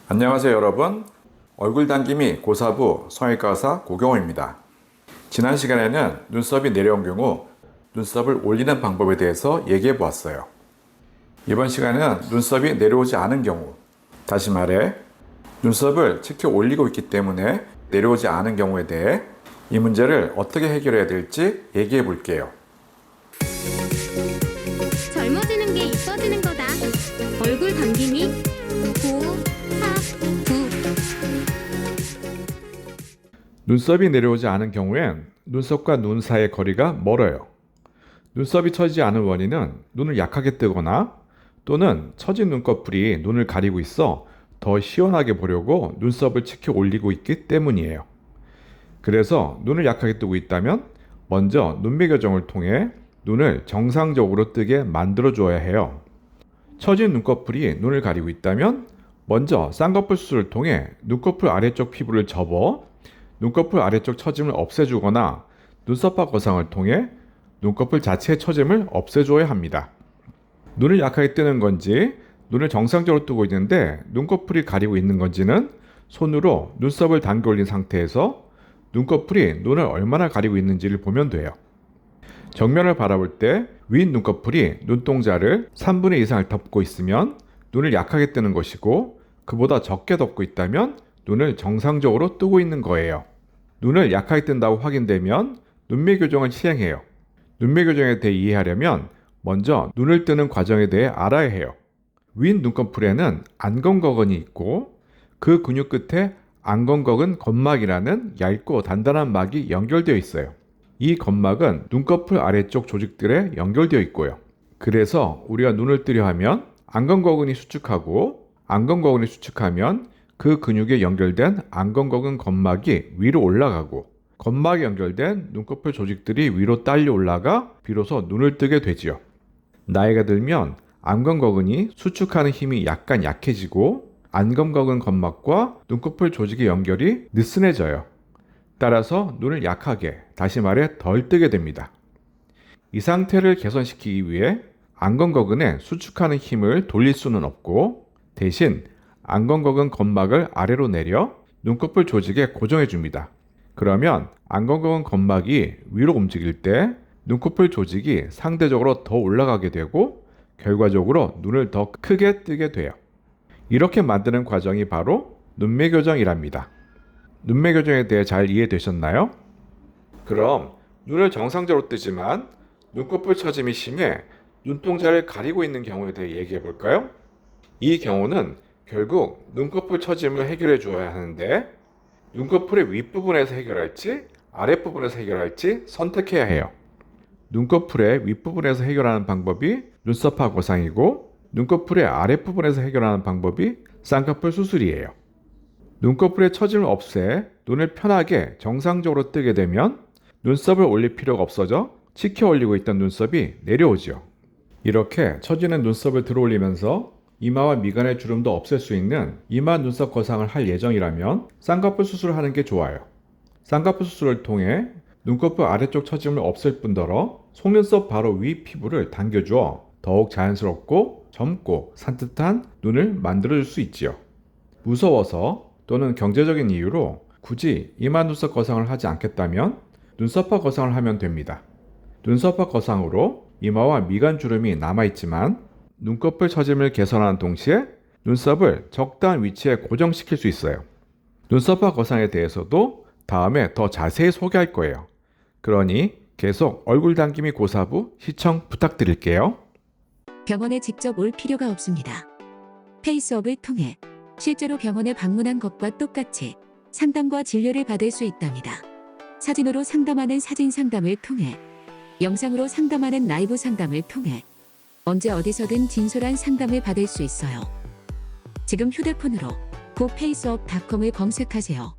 안녕하세요 여러분. 얼굴 당김이 고사부 성형외과 의사 고경호입니다. 지난 시간에는 눈썹이 내려온 경우 눈썹을 올리는 방법에 대해서 얘기해 보았어요. 이번 시간에는 눈썹이 내려오지 않은 경우, 다시 말해 눈썹을 치켜 올리고 있기 때문에 내려오지 않은 경우에 대해 이 문제를 어떻게 해결해야 될지 얘기해 볼게요. 젊어지는 게 이뻐지는 거다. 얼굴 당김이 고사부. 눈썹이 내려오지 않은 경우엔 눈썹과 눈 사이의 거리가 멀어요. 눈썹이 처지지 않은 원인은 눈을 약하게 뜨거나 또는 처진 눈꺼풀이 눈을 가리고 있어 더 시원하게 보려고 눈썹을 치켜 올리고 있기 때문이에요. 그래서 눈을 약하게 뜨고 있다면 먼저 눈매 교정을 통해 눈을 정상적으로 뜨게 만들어 주어야 해요. 처진 눈꺼풀이 눈을 가리고 있다면 먼저 쌍꺼풀 수술을 통해 눈꺼풀 아래쪽 피부를 접어 눈꺼풀 아래쪽 처짐을 없애주거나 눈썹화 거상을 통해 눈꺼풀 자체의 처짐을 없애줘야 합니다. 눈을 약하게 뜨는 건지 눈을 정상적으로 뜨고 있는데 눈꺼풀이 가리고 있는 건지는 손으로 눈썹을 당겨 올린 상태에서 눈꺼풀이 눈을 얼마나 가리고 있는지를 보면 돼요. 정면을 바라볼 때 윗 눈꺼풀이 눈동자를 3분의 2 이상을 덮고 있으면 눈을 약하게 뜨는 것이고, 그보다 적게 덮고 있다면 눈을 정상적으로 뜨고 있는 거예요. 눈을 약하게 뜬다고 확인되면 눈매 교정을 시행해요. 눈매 교정에 대해 이해하려면 먼저 눈을 뜨는 과정에 대해 알아야 해요. 윗 눈꺼풀에는 안검거근이 있고 그 근육 끝에 안검거근 건막이라는 얇고 단단한 막이 연결되어 있어요. 이 건막은 눈꺼풀 아래쪽 조직들에 연결되어 있고요. 그래서 우리가 눈을 뜨려 하면 안검거근이 수축하고 안검거근이 수축하면 그 근육에 연결된 안검거근 건막이 위로 올라가고 건막에 연결된 눈꺼풀 조직들이 위로 딸려 올라가 비로소 눈을 뜨게 되지요. 나이가 들면 안검거근이 수축하는 힘이 약간 약해지고 안검거근 건막과 눈꺼풀 조직의 연결이 느슨해져요. 따라서 눈을 약하게, 다시 말해 덜 뜨게 됩니다. 이 상태를 개선시키기 위해 안검거근에 수축하는 힘을 돌릴 수는 없고 대신 안검거근 건막을 아래로 내려 눈꺼풀 조직에 고정해 줍니다. 그러면 안검거근 건막이 위로 움직일 때 눈꺼풀 조직이 상대적으로 더 올라가게 되고 결과적으로 눈을 더 크게 뜨게 돼요. 이렇게 만드는 과정이 바로 눈매 교정이랍니다. 눈매 교정에 대해 잘 이해되셨나요? 그럼 눈을 정상적으로 뜨지만 눈꺼풀 처짐이 심해 눈동자를 가리고 있는 경우에 대해 얘기해 볼까요? 이 경우는 결국 눈꺼풀 처짐을 해결해 주어야 하는데 눈꺼풀의 윗부분에서 해결할지 아랫부분에서 해결할지 선택해야 해요. 눈꺼풀의 윗부분에서 해결하는 방법이 눈썹화 거상이고 눈꺼풀의 아랫부분에서 해결하는 방법이 쌍꺼풀 수술이에요. 눈꺼풀의 처짐을 없애 눈을 편하게 정상적으로 뜨게 되면 눈썹을 올릴 필요가 없어져 치켜 올리고 있던 눈썹이 내려오죠. 이렇게 처지는 눈썹을 들어 올리면서 이마와 미간의 주름도 없앨 수 있는 이마 눈썹 거상을 할 예정이라면 쌍꺼풀 수술을 하는 게 좋아요. 쌍꺼풀 수술을 통해 눈꺼풀 아래쪽 처짐을 없앨 뿐더러 속눈썹 바로 위 피부를 당겨주어 더욱 자연스럽고 젊고 산뜻한 눈을 만들어줄 수 있지요. 무서워서 또는 경제적인 이유로 굳이 이마 눈썹 거상을 하지 않겠다면 눈썹화 거상을 하면 됩니다. 눈썹화 거상으로 이마와 미간 주름이 남아있지만 눈꺼풀 처짐을 개선하는 동시에 눈썹을 적당한 위치에 고정시킬 수 있어요. 눈썹화 거상에 대해서도 다음에 더 자세히 소개할 거예요. 그러니 계속 얼굴 당김이 고사부 시청 부탁드릴게요. 병원에 직접 올 필요가 없습니다. 페이스업을 통해 실제로 병원에 방문한 것과 똑같이 상담과 진료를 받을 수 있답니다. 사진으로 상담하는 사진 상담을 통해 영상으로 상담하는 라이브 상담을 통해 언제 어디서든 진솔한 상담을 받을 수 있어요. 지금 휴대폰으로 고페이스업닷컴을 검색하세요.